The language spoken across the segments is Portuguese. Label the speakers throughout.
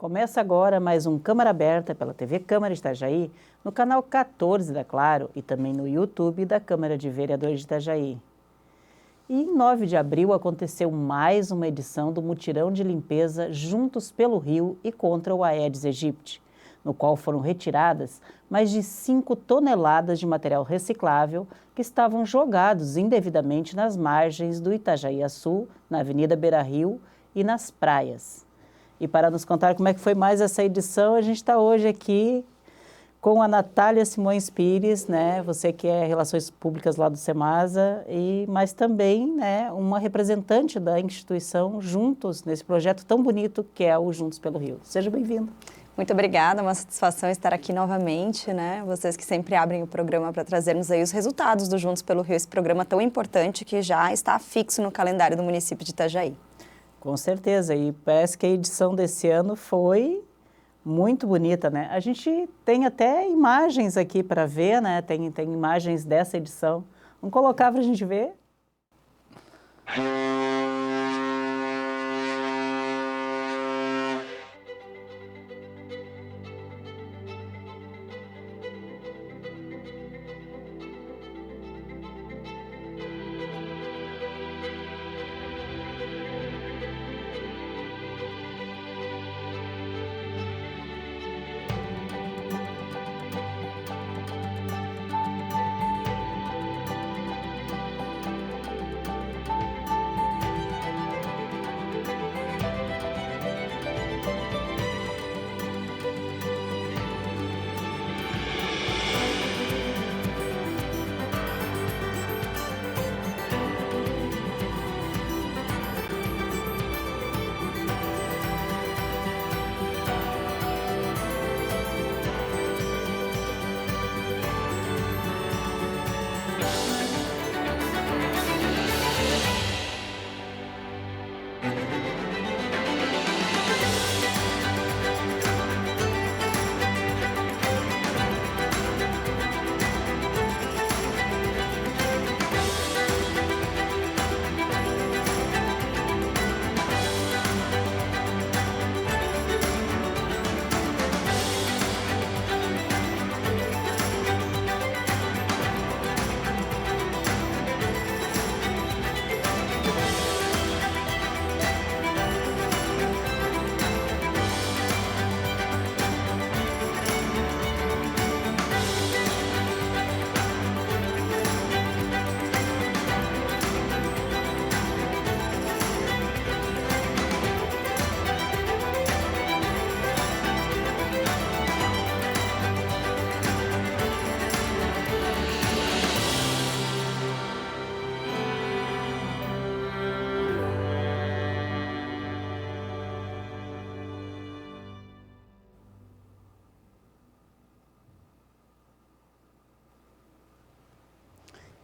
Speaker 1: Começa agora mais um Câmara Aberta pela TV Câmara de Itajaí, no canal 14 da Claro e também no YouTube da Câmara de Vereadores de Itajaí. E em 9 de abril aconteceu mais uma edição do mutirão de limpeza Juntos pelo Rio e contra o Aedes aegypti, no qual foram retiradas mais de 5 toneladas de material reciclável que estavam jogados indevidamente nas margens do Itajaí-Açu, na Avenida Beira-Rio e nas praias. E para nos contar como é que foi mais essa edição, a gente está hoje aqui com a Natália Simões Pires, né? Você que é Relações Públicas lá do Semasa, mas também, né, uma representante da instituição Juntos, nesse projeto tão bonito que é o Juntos pelo Rio. Seja bem-vindo.
Speaker 2: Muito obrigada, uma satisfação estar aqui novamente, né? Vocês que sempre abrem o programa para trazermos aí os resultados do Juntos pelo Rio, esse programa tão importante que já está fixo no calendário do município de Itajaí.
Speaker 1: Com certeza, e parece que a edição desse ano foi muito bonita, né? A gente tem até imagens aqui para ver, né? Tem imagens dessa edição. Vamos colocar para a gente ver?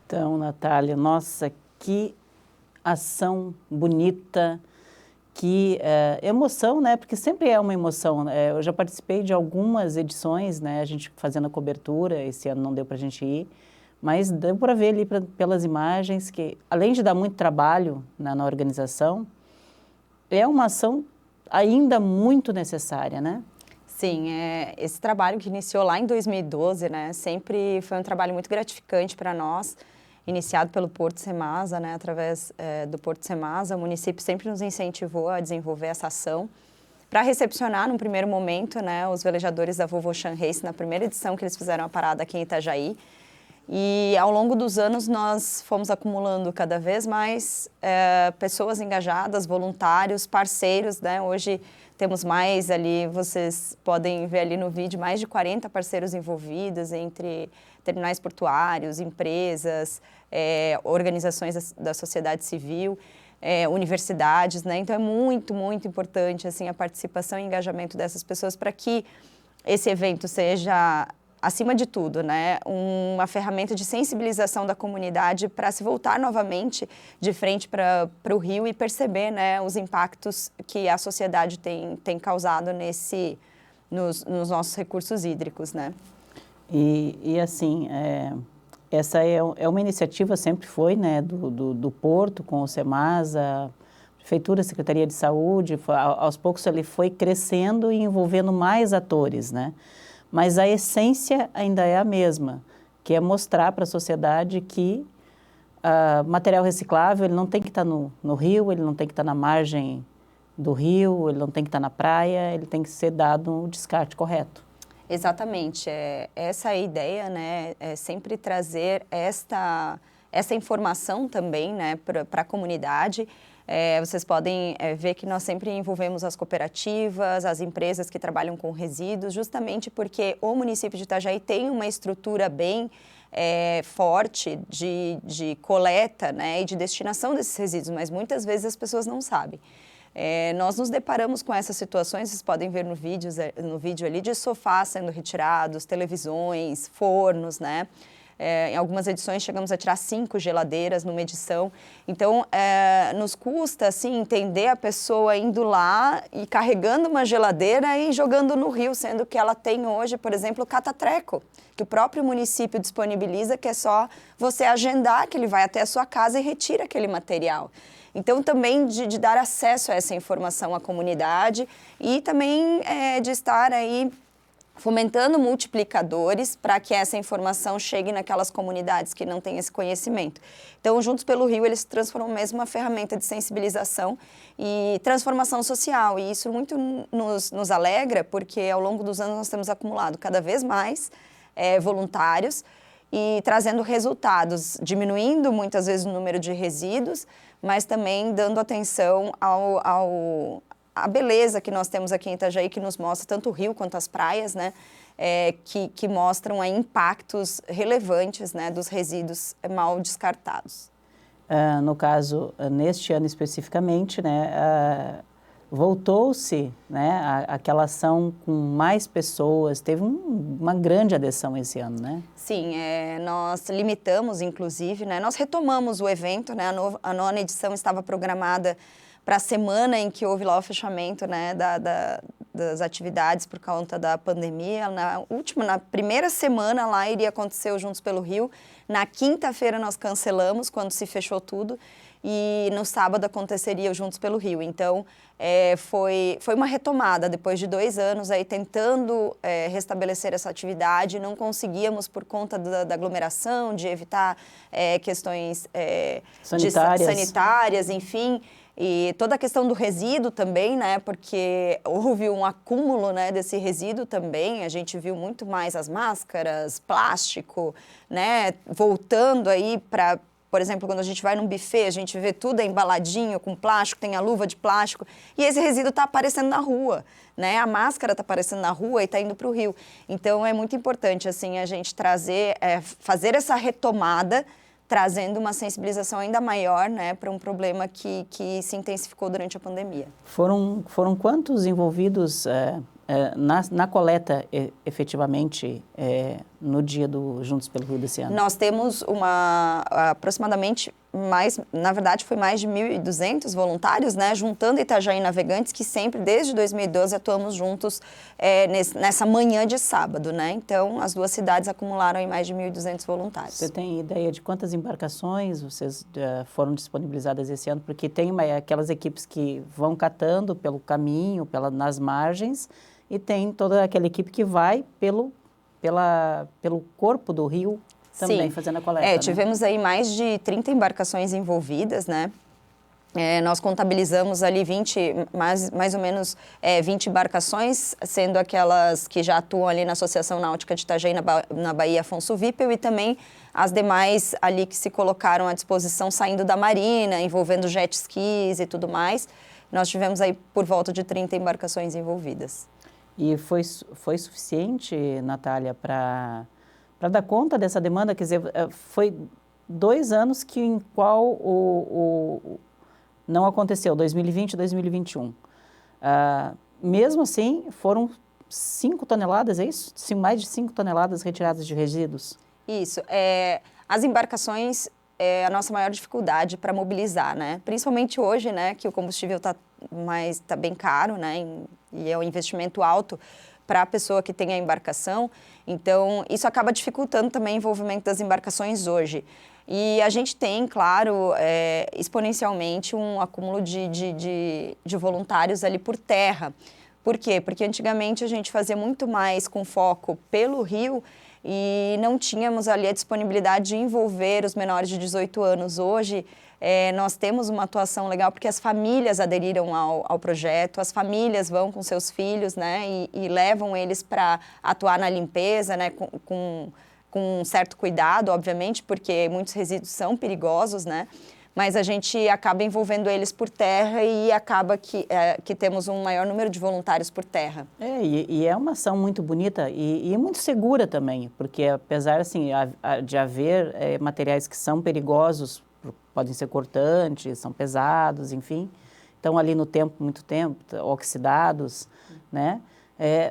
Speaker 1: Então, Natália, nossa, que ação bonita, que emoção, né? Porque sempre é uma emoção. Eu já participei de algumas edições, né? A gente fazendo a cobertura, esse ano não deu para a gente ir, mas deu para ver ali pelas imagens que, além de dar muito trabalho na organização, é uma ação ainda muito necessária, né?
Speaker 2: Sim, esse trabalho que iniciou lá em 2012, né? Sempre foi um trabalho muito gratificante para nós, iniciado pelo Porto Semasa, né, através do Porto Semasa. O município sempre nos incentivou a desenvolver essa ação para recepcionar, num primeiro momento, né, os velejadores da Volvo Ocean Race, na primeira edição que eles fizeram a parada aqui em Itajaí. E ao longo dos anos nós fomos acumulando cada vez mais pessoas engajadas, voluntários, parceiros, né? Hoje temos mais ali, vocês podem ver ali no vídeo, mais de 40 parceiros envolvidos entre terminais portuários, empresas, organizações da sociedade civil, universidades, né? Então é muito, muito importante assim, a participação e engajamento dessas pessoas para que esse evento seja, acima de tudo, né, uma ferramenta de sensibilização da comunidade para se voltar novamente de frente para o rio e perceber, né, os impactos que a sociedade tem causado nos nossos recursos hídricos, né?
Speaker 1: E assim, essa é uma iniciativa, sempre foi, né, do Porto com o Semasa, Prefeitura, Secretaria de Saúde, aos poucos ele foi crescendo e envolvendo mais atores, né? Mas a essência ainda é a mesma, que é mostrar para a sociedade que material reciclável ele não tem que estar no rio, ele não tem que estar na margem do rio, ele não tem que estar na praia, ele tem que ser dado o descarte correto.
Speaker 2: Exatamente, essa é a ideia, né, é sempre trazer essa informação também, né, para a comunidade. Vocês podem ver que nós sempre envolvemos as cooperativas, as empresas que trabalham com resíduos, justamente porque o município de Itajaí tem uma estrutura bem forte de coleta, né, e de destinação desses resíduos, mas muitas vezes as pessoas não sabem. Nós nos deparamos com essas situações, vocês podem ver no vídeo ali, de sofás sendo retirados, televisões, fornos, né? Em algumas edições chegamos a tirar 5 geladeiras numa edição. Então, nos custa assim, entender a pessoa indo lá e carregando uma geladeira e jogando no rio, sendo que ela tem hoje, por exemplo, o catatreco, que o próprio município disponibiliza, que é só você agendar, que ele vai até a sua casa e retira aquele material. Então, também de dar acesso a essa informação à comunidade e também de estar aí fomentando multiplicadores para que essa informação chegue naquelas comunidades que não têm esse conhecimento. Então, Juntos pelo Rio, eles se transformam mesmo uma ferramenta de sensibilização e transformação social. E isso muito nos alegra, porque ao longo dos anos nós temos acumulado cada vez mais voluntários e trazendo resultados, diminuindo muitas vezes o número de resíduos, mas também dando atenção à beleza que nós temos aqui em Itajaí, que nos mostra tanto o rio quanto as praias, né, que mostram aí impactos relevantes, né, dos resíduos mal descartados.
Speaker 1: No caso, neste ano especificamente, né, voltou-se, né, aquela ação com mais pessoas, teve uma grande adesão esse ano, né?
Speaker 2: Sim, nós limitamos, inclusive, né, nós retomamos o evento, né, a 9ª edição estava programada para a semana em que houve lá o fechamento, né, das atividades por conta da pandemia. Na primeira semana lá iria acontecer o Juntos pelo Rio, na quinta-feira nós cancelamos, quando se fechou tudo, e no sábado aconteceria o Juntos pelo Rio. Então, foi uma retomada, depois de 2 anos aí tentando restabelecer essa atividade, não conseguíamos por conta da aglomeração, de evitar questões sanitárias, enfim, e toda a questão do resíduo também, né, porque houve um acúmulo, né, desse resíduo também, a gente viu muito mais as máscaras, plástico, né, voltando aí para... Por exemplo, quando a gente vai num buffet, a gente vê tudo embaladinho com plástico, tem a luva de plástico, e esse resíduo está aparecendo na rua, né? A máscara está aparecendo na rua e está indo para o rio. Então, é muito importante, assim, a gente fazer essa retomada, trazendo uma sensibilização ainda maior, né, para um problema que se intensificou durante a pandemia.
Speaker 1: Foram quantos envolvidos na coleta, efetivamente, no dia do Juntos pelo Rio desse ano?
Speaker 2: Nós temos aproximadamente na verdade, foi mais de 1.200 voluntários, né, juntando Itajaí Navegantes, que sempre, desde 2012, atuamos juntos nessa manhã de sábado, né? Então, as 2 cidades acumularam aí mais de 1.200 voluntários.
Speaker 1: Você tem ideia de quantas embarcações vocês foram disponibilizadas esse ano? Porque tem aquelas equipes que vão catando pelo caminho, nas margens, e tem toda aquela equipe que vai pelo corpo do rio também. Sim, fazendo a coleta. Né?
Speaker 2: Tivemos aí mais de 30 embarcações envolvidas, né? Nós contabilizamos ali mais ou menos 20 embarcações, sendo aquelas que já atuam ali na Associação Náutica de Itajaí, na Baía Afonso Wippel, e também as demais ali que se colocaram à disposição saindo da marina, envolvendo jet skis e tudo mais. Nós tivemos aí por volta de 30 embarcações envolvidas.
Speaker 1: E foi suficiente, Natália, para dar conta dessa demanda? Quer dizer, foi 2 anos em qual não aconteceu, 2020 e 2021. Mesmo assim, foram 5 toneladas, é isso? Mais de 5 toneladas retiradas de resíduos?
Speaker 2: Isso. As embarcações é a nossa maior dificuldade para mobilizar, né? Principalmente hoje, né, que o combustível está bem caro, né, e é um investimento alto para a pessoa que tem a embarcação. Então, isso acaba dificultando também o envolvimento das embarcações hoje. E a gente tem, claro, exponencialmente um acúmulo de voluntários ali por terra. Por quê? Porque antigamente a gente fazia muito mais com foco pelo rio e não tínhamos ali a disponibilidade de envolver os menores de 18 anos. Hoje, nós temos uma atuação legal porque as famílias aderiram ao projeto, as famílias vão com seus filhos, né, e levam eles para atuar na limpeza, né, com um certo cuidado, obviamente, porque muitos resíduos são perigosos, né? Mas a gente acaba envolvendo eles por terra e acaba que temos um maior número de voluntários por terra.
Speaker 1: E é uma ação muito bonita e muito segura também, porque apesar assim, de haver materiais que são perigosos, podem ser cortantes, são pesados, enfim, estão ali no tempo, muito tempo, oxidados, né?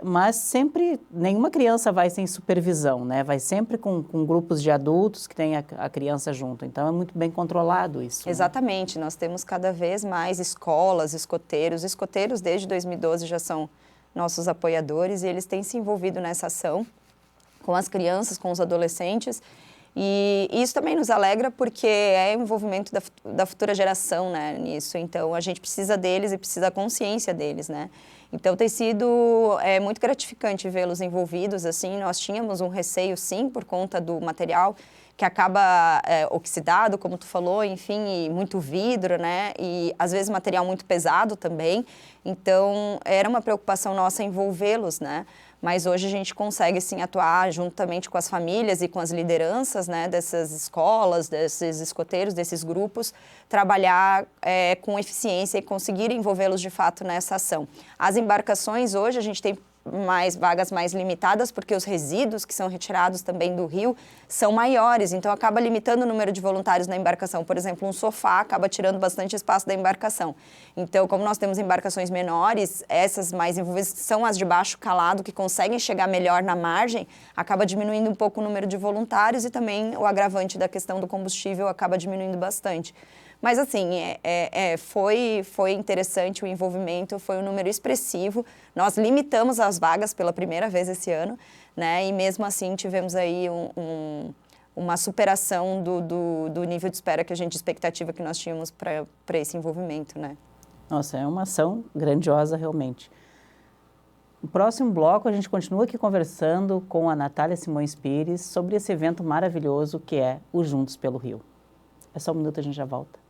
Speaker 1: Mas sempre, nenhuma criança vai sem supervisão, né? Vai sempre com grupos de adultos que têm a criança junto. Então, é muito bem controlado isso.
Speaker 2: Exatamente. Né? Nós temos cada vez mais escolas, escoteiros. Escoteiros, desde 2012, já são nossos apoiadores e eles têm se envolvido nessa ação com as crianças, com os adolescentes. E isso também nos alegra porque é o envolvimento da futura geração, né, nisso. Então, a gente precisa deles e precisa da consciência deles, né? Então, tem sido muito gratificante vê-los envolvidos, assim. Nós tínhamos um receio, sim, por conta do material que acaba oxidado, como tu falou, enfim, e muito vidro, né? E, às vezes, material muito pesado também. Então, era uma preocupação nossa envolvê-los, né? Mas hoje a gente consegue, sim, atuar juntamente com as famílias e com as lideranças, né, dessas escolas, desses escoteiros, desses grupos, trabalhar com eficiência e conseguir envolvê-los de fato nessa ação. As embarcações hoje a gente tem vagas mais limitadas, porque os resíduos que são retirados também do rio são maiores, então acaba limitando o número de voluntários na embarcação. Por exemplo, um sofá acaba tirando bastante espaço da embarcação. Então, como nós temos embarcações menores, essas mais envolvidas, que são as de baixo calado, que conseguem chegar melhor na margem, acaba diminuindo um pouco o número de voluntários e também o agravante da questão do combustível acaba diminuindo bastante. Mas, assim, foi interessante o envolvimento, foi um número expressivo. Nós limitamos as vagas pela primeira vez esse ano, né? E mesmo assim tivemos aí uma superação do nível de espera expectativa que nós tínhamos para esse envolvimento, né?
Speaker 1: Nossa, é uma ação grandiosa realmente. No próximo bloco, a gente continua aqui conversando com a Natália Simões Pires sobre esse evento maravilhoso que é o Juntos pelo Rio. É só um minuto, a gente já volta.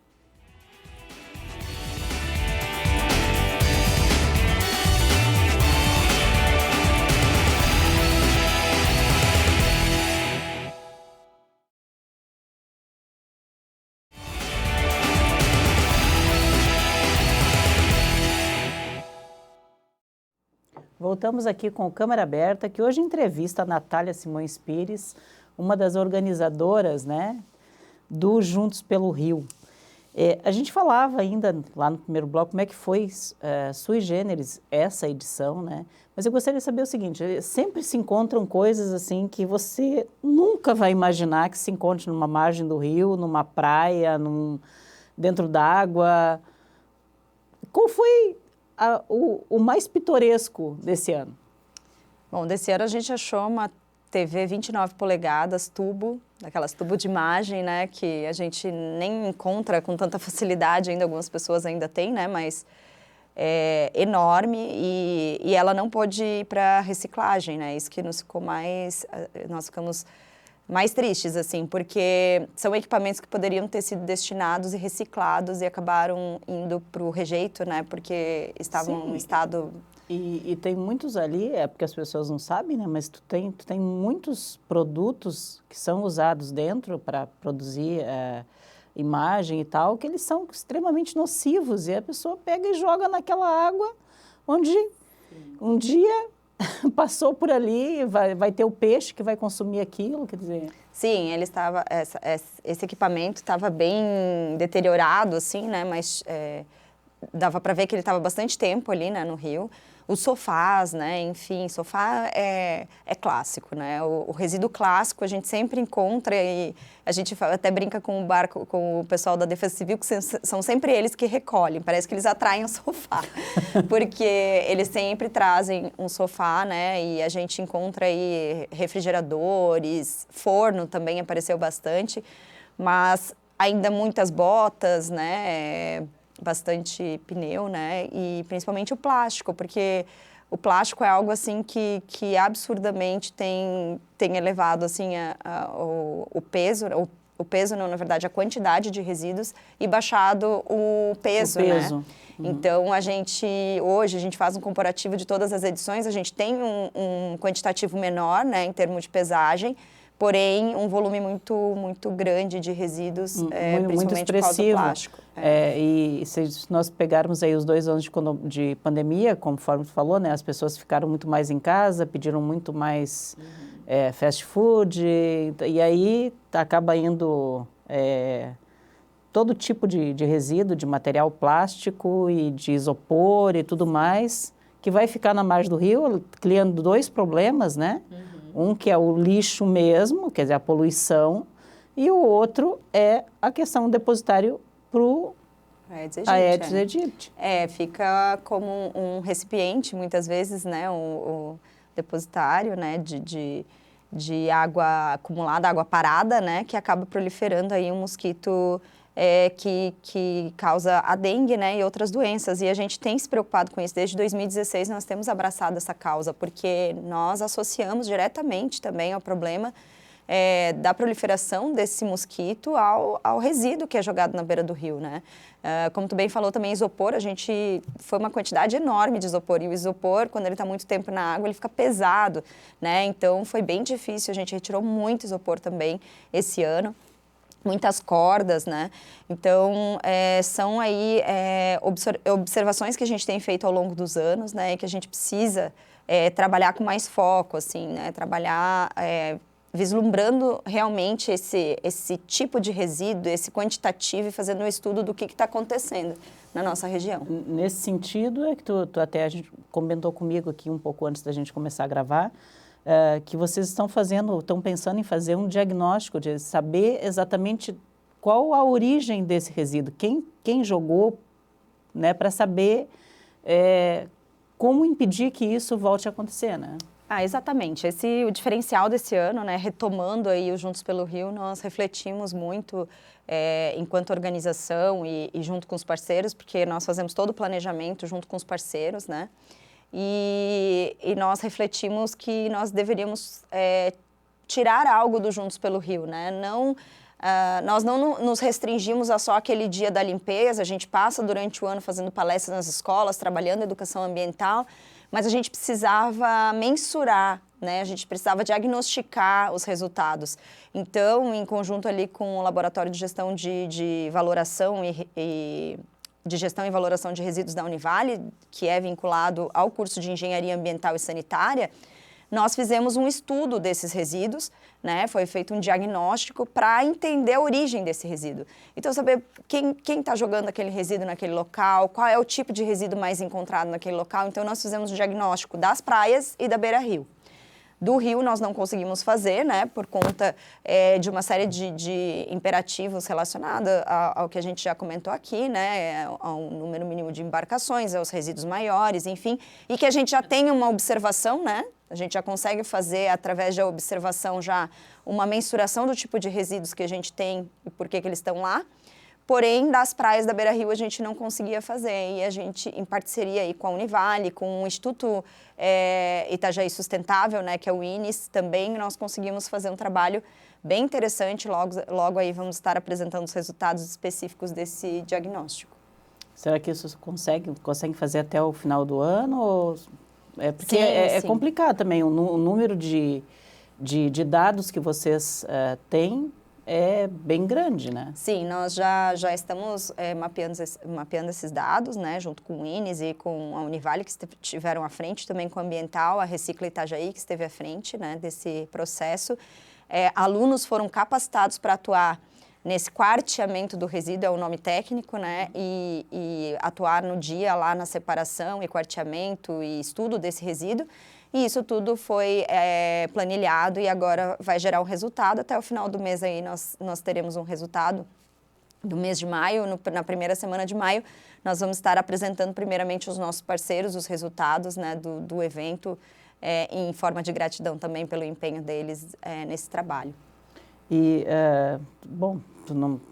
Speaker 1: Voltamos aqui com o Câmara Aberta, que hoje entrevista a Natália Simões Pires, uma das organizadoras, né, do Juntos pelo Rio. A gente falava ainda lá no primeiro bloco como é que foi sui generis essa edição, né? Mas eu gostaria de saber o seguinte, sempre se encontram coisas assim que você nunca vai imaginar que se encontre numa margem do rio, numa praia, dentro d'água. Qual foi o mais pitoresco desse ano?
Speaker 2: Bom, desse ano a gente achou uma TV 29 polegadas, daquelas tubo de imagem, né, que a gente nem encontra com tanta facilidade ainda, algumas pessoas ainda têm, né, mas é enorme e ela não pôde ir para reciclagem, né, isso que nós ficamos mais tristes, assim, porque são equipamentos que poderiam ter sido destinados e reciclados e acabaram indo para o rejeito, né, porque estavam em estado...
Speaker 1: E tem muitos ali, porque as pessoas não sabem, né, mas tu tem muitos produtos que são usados dentro para produzir imagem e tal, que eles são extremamente nocivos e a pessoa pega e joga naquela água onde um dia... passou por ali, vai ter o peixe que vai consumir aquilo, quer dizer...
Speaker 2: Sim, esse equipamento estava bem deteriorado, assim, né, mas dava para ver que ele estava bastante tempo ali, né, no rio. Os sofás, né, enfim, sofá é clássico, né, o resíduo clássico a gente sempre encontra e a gente até brinca com o pessoal da Defesa Civil, que são sempre eles que recolhem, parece que eles atraem o sofá, porque eles sempre trazem um sofá, né, e a gente encontra aí refrigeradores, forno também apareceu bastante, mas ainda muitas botas, né, bastante pneu, né, e principalmente o plástico, porque o plástico é algo assim que absurdamente tem elevado assim o peso, o peso não, na verdade, a quantidade de resíduos e baixado o peso, né? Então, hoje a gente faz um comparativo de todas as edições, a gente tem um quantitativo menor, né, em termos de pesagem, porém um volume muito grande de resíduos, principalmente por causa do plástico.
Speaker 1: E se nós pegarmos aí os 2 anos de pandemia, conforme tu falou, né, as pessoas ficaram muito mais em casa, pediram muito mais fast food, e aí acaba indo todo tipo de resíduo, de material plástico e de isopor e tudo mais, que vai ficar na margem do rio, criando 2 problemas, né? Um que é o lixo mesmo, quer dizer, a poluição, e o outro é a questão do depositário para a Aedes aegypti.
Speaker 2: Fica como um recipiente, muitas vezes, né, o depositário, né, de água acumulada, água parada, né, que acaba proliferando aí um mosquito que causa a dengue, né, e outras doenças. E a gente tem se preocupado com isso. Desde 2016 nós temos abraçado essa causa, porque nós associamos diretamente também ao problema da proliferação desse mosquito ao resíduo que é jogado na beira do rio, né? Como tu bem falou também, isopor, foi uma quantidade enorme de isopor, e o isopor, quando ele está muito tempo na água, ele fica pesado, né? Então foi bem difícil, a gente retirou muito isopor também esse ano. Muitas cordas, né? Então, são aí observações que a gente tem feito ao longo dos anos, né? E que a gente precisa trabalhar com mais foco, assim, né? Trabalhar vislumbrando realmente esse tipo de resíduo, esse quantitativo, e fazendo um estudo do que está acontecendo na nossa região.
Speaker 1: Nesse sentido, é que tu até a gente comentou comigo aqui um pouco antes da gente começar a gravar, que vocês estão pensando em fazer um diagnóstico, de saber exatamente qual a origem desse resíduo, quem jogou, né, para saber como impedir que isso volte a acontecer, né?
Speaker 2: Exatamente. O diferencial desse ano, né, retomando aí o Juntos pelo Rio, nós refletimos muito enquanto organização e junto com os parceiros, porque nós fazemos todo o planejamento junto com os parceiros, né? E nós refletimos que nós deveríamos tirar algo do Juntos pelo Rio, né? Nós não nos restringimos a só aquele dia da limpeza, a gente passa durante o ano fazendo palestras nas escolas, trabalhando educação ambiental, mas a gente precisava mensurar, né? A gente precisava diagnosticar os resultados. Então, em conjunto ali com o Laboratório de Gestão de Valoração de Gestão e Valoração de Resíduos da Univale, que é vinculado ao curso de Engenharia Ambiental e Sanitária, nós fizemos um estudo desses resíduos, né? Foi feito um diagnóstico para entender a origem desse resíduo. Então, saber quem está jogando aquele resíduo naquele local, qual é o tipo de resíduo mais encontrado naquele local. Então, nós fizemos um diagnóstico das praias e da beira-rio. Do rio nós não conseguimos fazer, né, por conta de uma série de imperativos relacionados ao que a gente já comentou aqui, né, ao número mínimo de embarcações, aos resíduos maiores, enfim, e que a gente já tem uma observação, né, a gente já consegue fazer, através da observação, já uma mensuração do tipo de resíduos que a gente tem e por que eles estão lá. Porém, das praias da beira-rio a gente não conseguia fazer, e a gente, em parceria aí com a Univale, com o Instituto Itajaí Sustentável, né, que é o INES, também nós conseguimos fazer um trabalho bem interessante. Logo aí vamos estar apresentando os resultados específicos desse diagnóstico.
Speaker 1: Será que isso conseguem fazer até o final do ano? Ou... porque
Speaker 2: sim.
Speaker 1: complicado também, o número de dados que vocês têm é bem grande, né?
Speaker 2: Sim, nós já estamos mapeando esses dados, né, junto com o INES e com a Univale, que estiveram à frente, também com a Ambiental, a Recicla Itajaí, que esteve à frente, né, desse processo. Alunos foram capacitados para atuar nesse quarteamento do resíduo, é o nome técnico, né, e atuar no dia lá na separação e quarteamento e estudo desse resíduo. E isso tudo foi planilhado e agora vai gerar um resultado. Até o final do mês aí nós teremos um resultado do mês de maio. Na primeira semana de maio, nós vamos estar apresentando primeiramente os nossos parceiros, os resultados, né, do evento, em forma de gratidão também pelo empenho deles nesse trabalho.
Speaker 1: E, bom,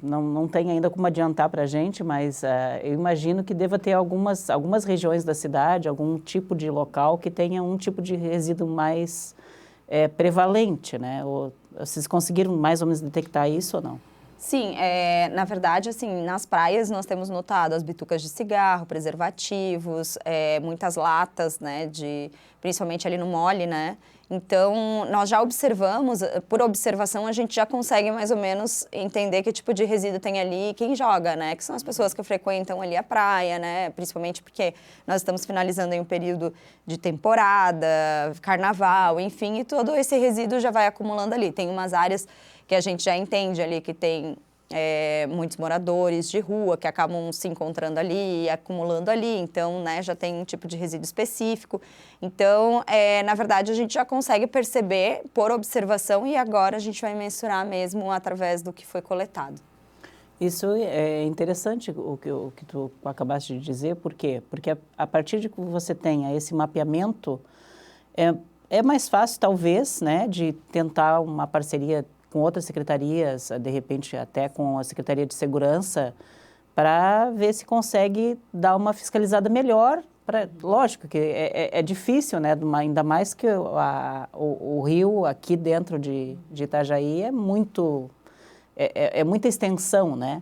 Speaker 1: não tem ainda como adiantar para a gente, mas eu imagino que deva ter algumas regiões da cidade, algum tipo de local que tenha um tipo de resíduo mais prevalente, né? Ou, vocês conseguiram mais ou menos detectar isso ou não?
Speaker 2: Sim, na verdade, assim, nas praias nós temos notado as bitucas de cigarro, preservativos, muitas latas, né, principalmente ali no mole, né? Então, nós já observamos, por observação, a gente já consegue mais ou menos entender que tipo de resíduo tem ali e quem joga, né? Que são as pessoas que frequentam ali a praia, né? Principalmente porque nós estamos finalizando em um período de temporada, carnaval, enfim, e todo esse resíduo já vai acumulando ali. Tem umas áreas que a gente já entende ali que tem muitos moradores de rua que acabam se encontrando ali e acumulando ali, então, né, já tem um tipo de resíduo específico. Então, na verdade, a gente já consegue perceber por observação e agora a gente vai mensurar mesmo através do que foi coletado.
Speaker 1: Isso é interessante o que tu acabaste de dizer, por quê? Porque a partir de que você tenha esse mapeamento, é mais fácil, talvez, né, de tentar uma parceria com outras secretarias, de repente até com a Secretaria de Segurança, para ver se consegue dar uma fiscalizada melhor. Lógico que é difícil, né? Ainda mais que o rio aqui dentro de Itajaí é muita extensão, né?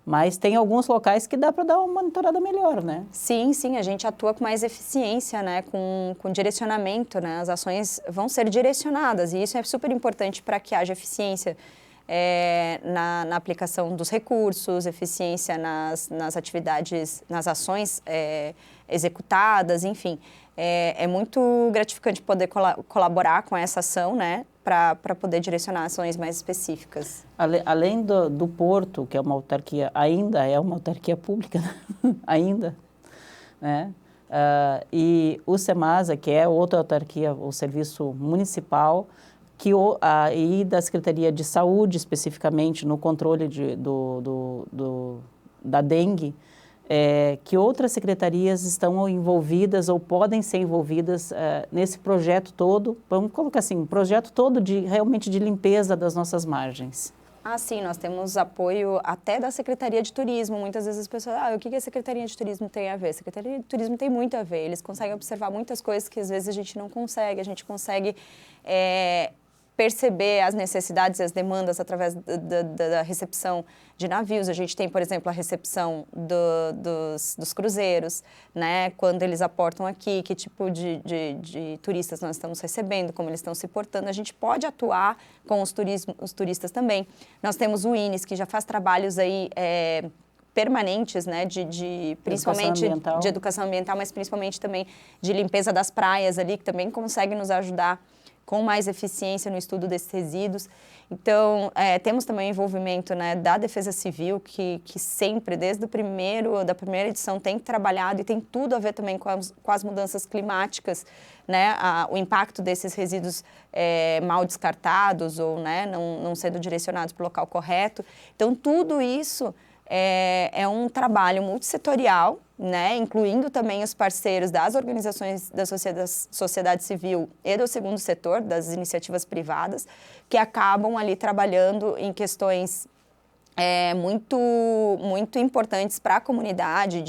Speaker 1: Mas tem alguns locais que dá para dar uma monitorada melhor, né?
Speaker 2: Sim, sim, a gente atua com mais eficiência, né? Com direcionamento, né? As ações vão ser direcionadas e isso é super importante para que haja eficiência na aplicação dos recursos, eficiência nas atividades, nas ações executadas, enfim. É muito gratificante poder colaborar com essa ação, né? Para poder direcionar ações mais específicas.
Speaker 1: Além do Porto, que é uma autarquia, ainda é uma autarquia pública, ainda, né? E o SEMASA, que é outra autarquia, o serviço municipal, e da Secretaria de Saúde, especificamente, no controle da dengue, que outras secretarias estão envolvidas ou podem ser envolvidas nesse projeto todo, vamos colocar assim, um projeto todo realmente de limpeza das nossas margens.
Speaker 2: Sim, nós temos apoio até da Secretaria de Turismo. Muitas vezes as pessoas, o que a Secretaria de Turismo tem a ver? A Secretaria de Turismo tem muito a ver, eles conseguem observar muitas coisas que às vezes a gente não consegue, a gente consegue perceber as necessidades e as demandas através da recepção de navios. A gente tem, por exemplo, a recepção dos cruzeiros, né? Quando eles aportam aqui, que tipo de turistas nós estamos recebendo, como eles estão se portando. A gente pode atuar com os turistas também. Nós temos o INES, que já faz trabalhos aí permanentes, né, principalmente de educação ambiental, mas principalmente também de limpeza das praias ali, que também consegue nos ajudar com mais eficiência no estudo desses resíduos. Então, temos também o envolvimento, né, da Defesa Civil, que sempre, desde da primeira edição, tem trabalhado e tem tudo a ver também com as mudanças climáticas, né, o impacto desses resíduos mal descartados ou, né, não sendo direcionados para o local correto. Então, tudo isso é um trabalho multissetorial, né, incluindo também os parceiros das organizações da sociedade civil e do segundo setor, das iniciativas privadas, que acabam ali trabalhando em questões muito, muito importantes para a comunidade,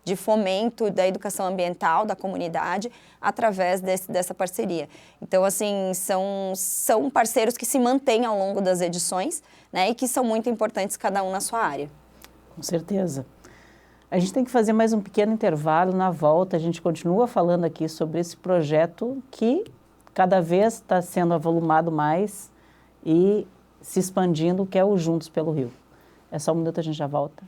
Speaker 2: de fomento da educação ambiental da comunidade, através dessa parceria. Então, assim, são parceiros que se mantêm ao longo das edições, né, e que são muito importantes, cada um na sua área.
Speaker 1: Com certeza. A gente tem que fazer mais um pequeno intervalo. Na volta, a gente continua falando aqui sobre esse projeto que cada vez está sendo avolumado mais e se expandindo, que é o Juntos pelo Rio. É só um minuto, a gente já volta.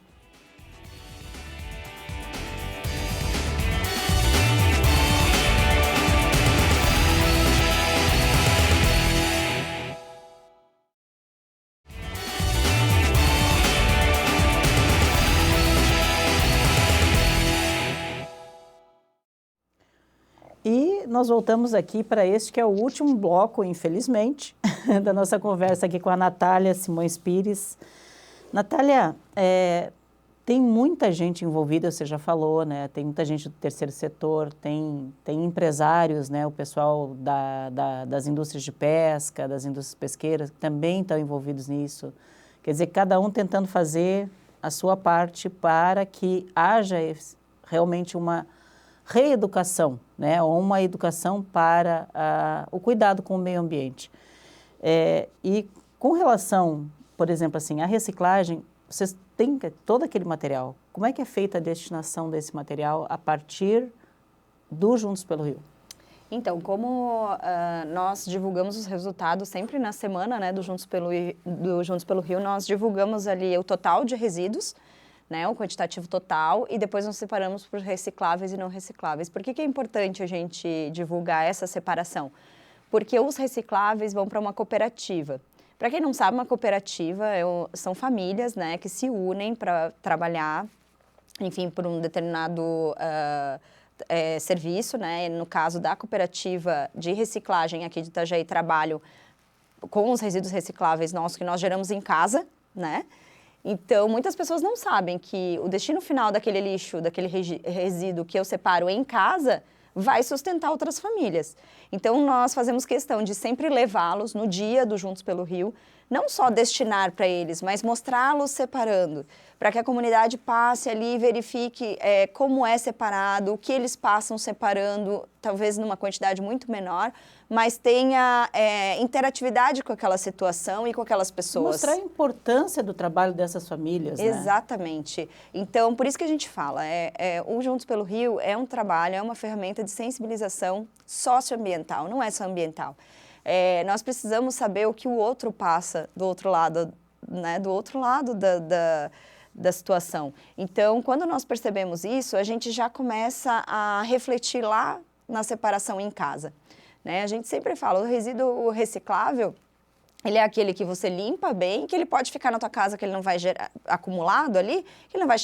Speaker 1: E nós voltamos aqui para este que é o último bloco, infelizmente, da nossa conversa aqui com a Natália Simões Pires. Natália, Tem muita gente envolvida, você já falou, né? Tem muita gente do terceiro setor, tem empresários, né? O pessoal das indústrias de pesca, das indústrias pesqueiras, que também estão envolvidos nisso. Quer dizer, cada um tentando fazer a sua parte para que haja realmente uma reeducação, né? Ou uma educação para o cuidado com o meio ambiente. E com relação, por exemplo, assim, à reciclagem, vocês têm todo aquele material. Como é que é feita a destinação desse material a partir do Juntos pelo Rio?
Speaker 2: Então, como nós divulgamos os resultados sempre na semana, né, do Juntos pelo Rio, nós divulgamos ali o total de resíduos, né, o quantitativo total, e depois nós separamos por recicláveis e não recicláveis. Por que é importante a gente divulgar essa separação? Porque os recicláveis vão para uma cooperativa. Para quem não sabe, uma cooperativa são famílias, né, que se unem para trabalhar, enfim, por um determinado serviço, né? No caso da cooperativa de reciclagem aqui de Itajaí, trabalho com os resíduos recicláveis nossos que nós geramos em casa, né? Então, muitas pessoas não sabem que o destino final daquele lixo, daquele resíduo que eu separo em casa, vai sustentar outras famílias. Então, nós fazemos questão de sempre levá-los no dia do Juntos pelo Rio, não só destinar para eles, mas mostrá-los separando, para que a comunidade passe ali e verifique como é separado, o que eles passam separando, talvez numa quantidade muito menor, mas tenha interatividade com aquela situação e com aquelas pessoas.
Speaker 1: Mostrar a importância do trabalho dessas famílias, né?
Speaker 2: Exatamente. Então, por isso que a gente fala, o Juntos pelo Rio é um trabalho, é uma ferramenta de sensibilização socioambiental, não é só ambiental. Nós precisamos saber o que o outro passa do outro lado, né, do outro lado da situação. Então, quando nós percebemos isso, a gente já começa a refletir lá na separação em casa. Né? A gente sempre fala, o resíduo reciclável, ele é aquele que você limpa bem, que ele pode ficar na tua casa, que ele não vai gerar acumulado ali, que ele não vai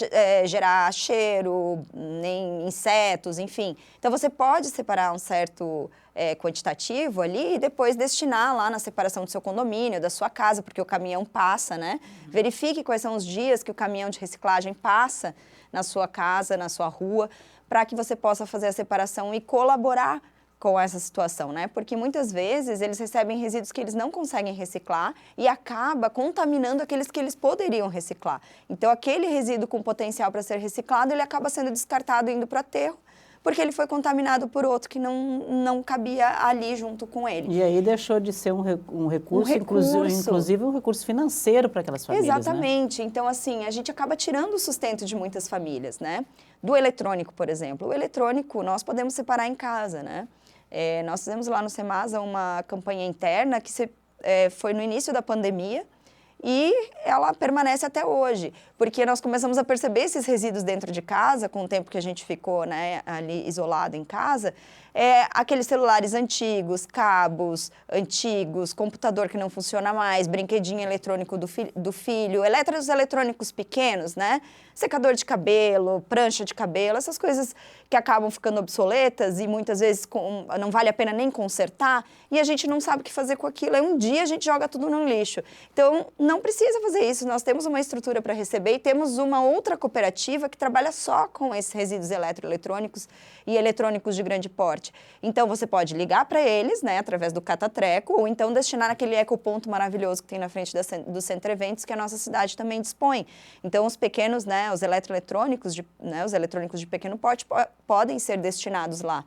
Speaker 2: gerar cheiro, nem insetos, enfim. Então, você pode separar um certo quantitativo ali e depois destinar lá na separação do seu condomínio, da sua casa, porque o caminhão passa, né? Uhum. Verifique quais são os dias que o caminhão de reciclagem passa na sua casa, na sua rua, para que você possa fazer a separação e colaborar com essa situação, né? Porque muitas vezes eles recebem resíduos que eles não conseguem reciclar e acaba contaminando aqueles que eles poderiam reciclar. Então, aquele resíduo com potencial para ser reciclado, ele acaba sendo descartado indo para aterro, porque ele foi contaminado por outro que não cabia ali junto com ele.
Speaker 1: E aí deixou de ser um recurso. Inclusive um recurso financeiro para aquelas famílias,
Speaker 2: exatamente.
Speaker 1: Né?
Speaker 2: Então, assim, a gente acaba tirando o sustento de muitas famílias, né? Do eletrônico, por exemplo. O eletrônico nós podemos separar em casa, né? Nós fizemos lá no Semasa uma campanha interna que foi no início da pandemia e ela permanece até hoje, porque nós começamos a perceber esses resíduos dentro de casa, com o tempo que a gente ficou, né, ali isolado em casa, aqueles celulares antigos, cabos antigos, computador que não funciona mais, brinquedinho eletrônico do filho, eletrônicos pequenos, né? Secador de cabelo, prancha de cabelo, essas coisas que acabam ficando obsoletas e muitas vezes não vale a pena nem consertar e a gente não sabe o que fazer com aquilo. Aí um dia a gente joga tudo no lixo. Então, não precisa fazer isso. Nós temos uma estrutura para receber e temos uma outra cooperativa que trabalha só com esses resíduos eletroeletrônicos e eletrônicos de grande porte. Então, você pode ligar para eles, né, através do Catatreco, ou então destinar naquele ecoponto maravilhoso que tem na frente do Centro Eventos, que a nossa cidade também dispõe. Então, os pequenos, né, os eletroeletrônicos, os eletrônicos de pequeno porte podem ser destinados lá.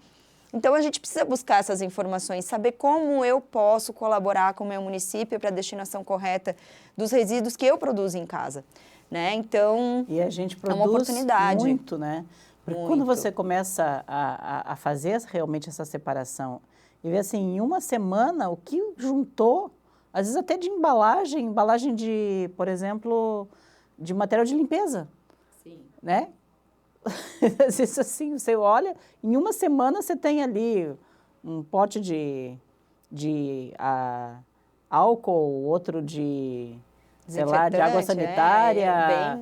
Speaker 2: Então, a gente precisa buscar essas informações, saber como eu posso colaborar com o meu município para a destinação correta dos resíduos que eu produzo em casa. Né? Então,
Speaker 1: e a gente produz
Speaker 2: é uma oportunidade.
Speaker 1: Muito, né? Porque quando você começa a fazer realmente essa separação e ver assim, em uma semana, o que juntou, às vezes até de embalagem de, por exemplo, de material de limpeza.
Speaker 2: Sim.
Speaker 1: Né? Às vezes assim, você olha, em uma semana você tem ali um pote de álcool, outro de, sei lá, de água sanitária,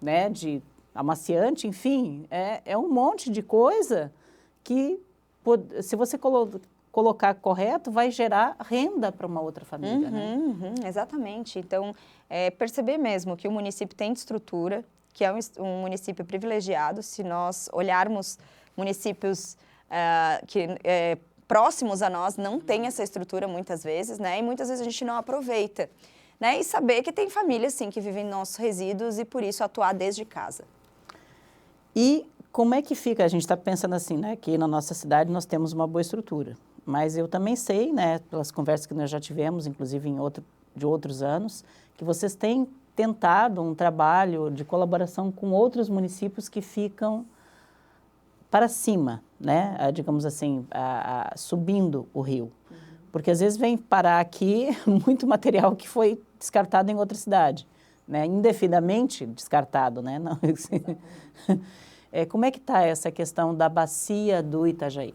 Speaker 1: né, de amaciante, enfim, é um monte de coisa que, se você colocar correto, vai gerar renda para uma outra família, né?
Speaker 2: Exatamente. Então, perceber mesmo que o município tem estrutura, que é um município privilegiado. Se nós olharmos municípios próximos a nós, não tem essa estrutura muitas vezes, né? E muitas vezes a gente não aproveita, né? E saber que tem famílias, sim, que vivem nossos resíduos e, por isso, atuar desde casa.
Speaker 1: E como é que fica? A gente está pensando assim, né? Que na nossa cidade nós temos uma boa estrutura. Mas eu também sei, né? Pelas conversas que nós já tivemos, inclusive de outros anos, que vocês têm tentado um trabalho de colaboração com outros municípios que ficam para cima, né? Digamos assim, subindo o rio. Porque às vezes vem parar aqui muito material que foi descartado em outra cidade, né? Indevidamente descartado, né? Não, como é que está essa questão da bacia do Itajaí?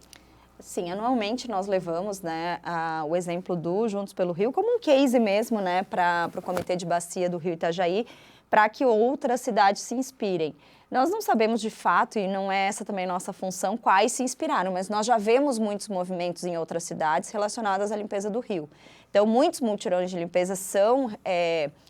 Speaker 2: Sim, anualmente nós levamos, né, o exemplo do Juntos pelo Rio como um case mesmo, né, para o Comitê de Bacia do Rio Itajaí, para que outras cidades se inspirem. Nós não sabemos de fato, e não é essa também a nossa função, quais se inspiraram, mas nós já vemos muitos movimentos em outras cidades relacionados à limpeza do rio. Então, muitos mutirões de limpeza são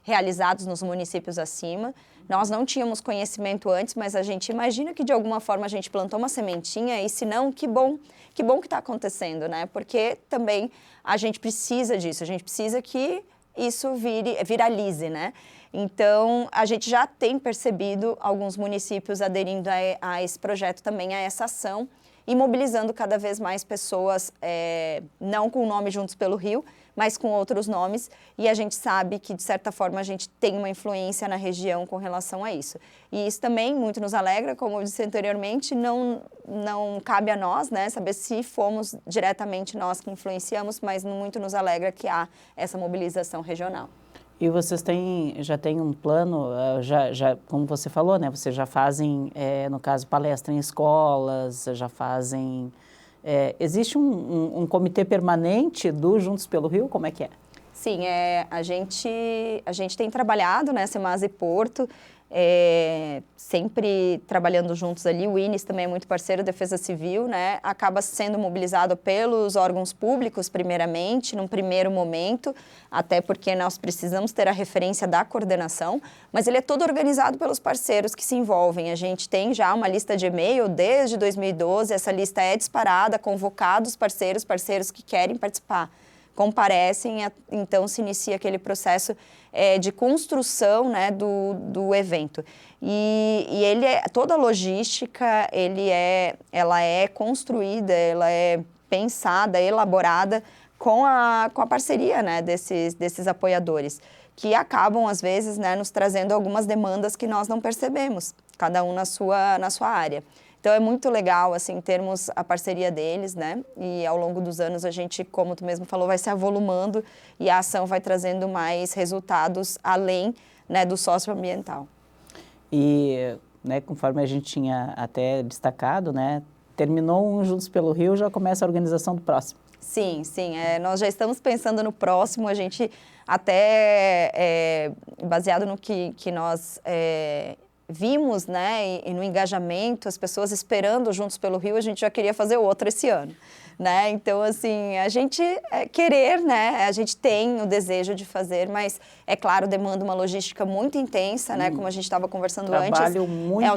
Speaker 2: realizados nos municípios acima. Nós não tínhamos conhecimento antes, mas a gente imagina que de alguma forma a gente plantou uma sementinha e se não, que bom que está acontecendo, né? Porque também a gente precisa disso, a gente precisa que isso viralize, né? Então, a gente já tem percebido alguns municípios aderindo a esse projeto também, a essa ação, e mobilizando cada vez mais pessoas, não com o nome Juntos pelo Rio, mas com outros nomes, e a gente sabe que, de certa forma, a gente tem uma influência na região com relação a isso. E isso também muito nos alegra, como eu disse anteriormente, não cabe a nós, né, saber se fomos diretamente nós que influenciamos, mas muito nos alegra que há essa mobilização regional.
Speaker 1: E vocês já têm um plano, como você falou, né? Vocês já fazem, no caso, palestra em escolas, já fazem... existe um comitê permanente do Juntos pelo Rio? Como é que é?
Speaker 2: Sim, a gente tem trabalhado, né, Semasa e Porto, sempre trabalhando juntos ali. O INES também é muito parceiro, Defesa Civil, né? Acaba sendo mobilizado pelos órgãos públicos, primeiramente, num primeiro momento, até porque nós precisamos ter a referência da coordenação, mas ele é todo organizado pelos parceiros que se envolvem. A gente tem já uma lista de e-mail desde 2012, essa lista é disparada, convocados parceiros que querem participar. Comparecem, então se inicia aquele processo de construção, né, do evento. E ele toda a logística, ela é construída, ela é pensada, elaborada com a parceria, né, desses apoiadores, que acabam, às vezes, né, nos trazendo algumas demandas que nós não percebemos, cada um na sua área. Então, é muito legal, assim, termos a parceria deles, né? E ao longo dos anos a gente, como tu mesmo falou, vai se avolumando e a ação vai trazendo mais resultados além, né, do socioambiental.
Speaker 1: E, né, conforme a gente tinha até destacado, né, terminou um Juntos pelo Rio, já começa a organização do próximo.
Speaker 2: Sim, sim. Nós já estamos pensando no próximo, a gente até, baseado no que nós... vimos, né, e no engajamento, as pessoas esperando Juntos pelo Rio, a gente já queria fazer outro esse ano, né? Então, assim, a gente querer, né, a gente tem o desejo de fazer, mas, é claro, demanda uma logística muito intensa, né, como a gente estava conversando antes.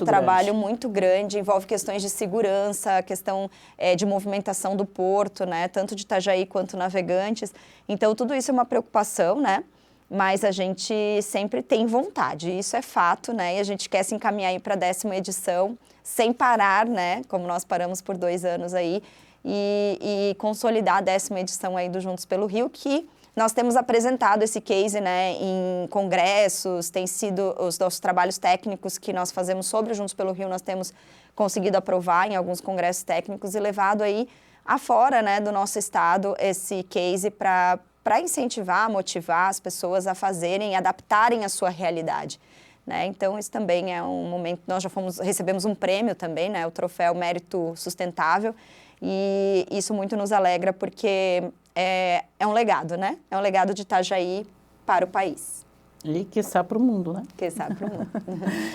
Speaker 2: Trabalho muito grande, envolve questões de segurança, questão de movimentação do porto, né, tanto de Itajaí quanto Navegantes. Então, tudo isso é uma preocupação, né? Mas a gente sempre tem vontade, isso é fato, né? E a gente quer se encaminhar para a 10ª edição, sem parar, né? Como nós paramos por 2 anos aí, e consolidar a 10ª edição aí do Juntos pelo Rio, que nós temos apresentado esse case, né, em congressos, tem sido os nossos trabalhos técnicos que nós fazemos sobre o Juntos pelo Rio, nós temos conseguido aprovar em alguns congressos técnicos e levado aí afora, né, do nosso estado esse case para incentivar, motivar as pessoas a fazerem, adaptarem a sua realidade, né? Então, isso também é um momento, nós já recebemos um prêmio também, né? O troféu Mérito Sustentável, e isso muito nos alegra porque é um legado, né? É um legado de Itajaí para o país.
Speaker 1: E quiçá para o mundo, né?
Speaker 2: Quiçá para o mundo.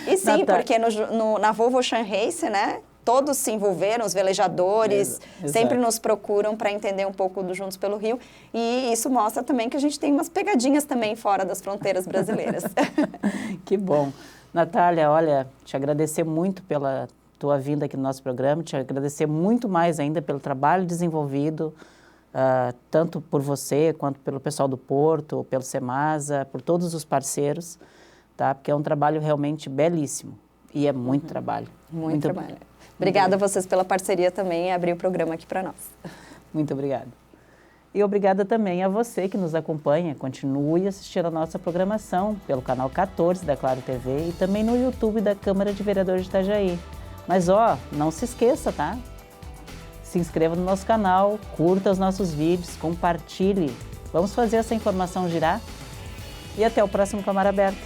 Speaker 2: E sim, porque na Volvo Ocean Race, né? todos se envolveram, os velejadores sempre
Speaker 1: Exato.
Speaker 2: nos procuram para entender um pouco do Juntos pelo Rio, e isso mostra também que a gente tem umas pegadinhas também fora das fronteiras brasileiras.
Speaker 1: Que bom. Natália, olha, te agradecer muito pela tua vinda aqui no nosso programa, te agradecer muito mais ainda pelo trabalho desenvolvido, tanto por você, quanto pelo pessoal do Porto, pelo Semasa, por todos os parceiros, tá? Porque é um trabalho realmente belíssimo e é muito trabalho.
Speaker 2: Muito trabalho. Obrigada a vocês pela parceria também e abrir o programa aqui para nós.
Speaker 1: Muito obrigada. E obrigada também a você que nos acompanha. Continue assistindo a nossa programação pelo canal 14 da Claro TV e também no YouTube da Câmara de Vereadores de Itajaí. Mas, não se esqueça, tá? Se inscreva no nosso canal, curta os nossos vídeos, compartilhe. Vamos fazer essa informação girar. E até o próximo Câmara Aberta.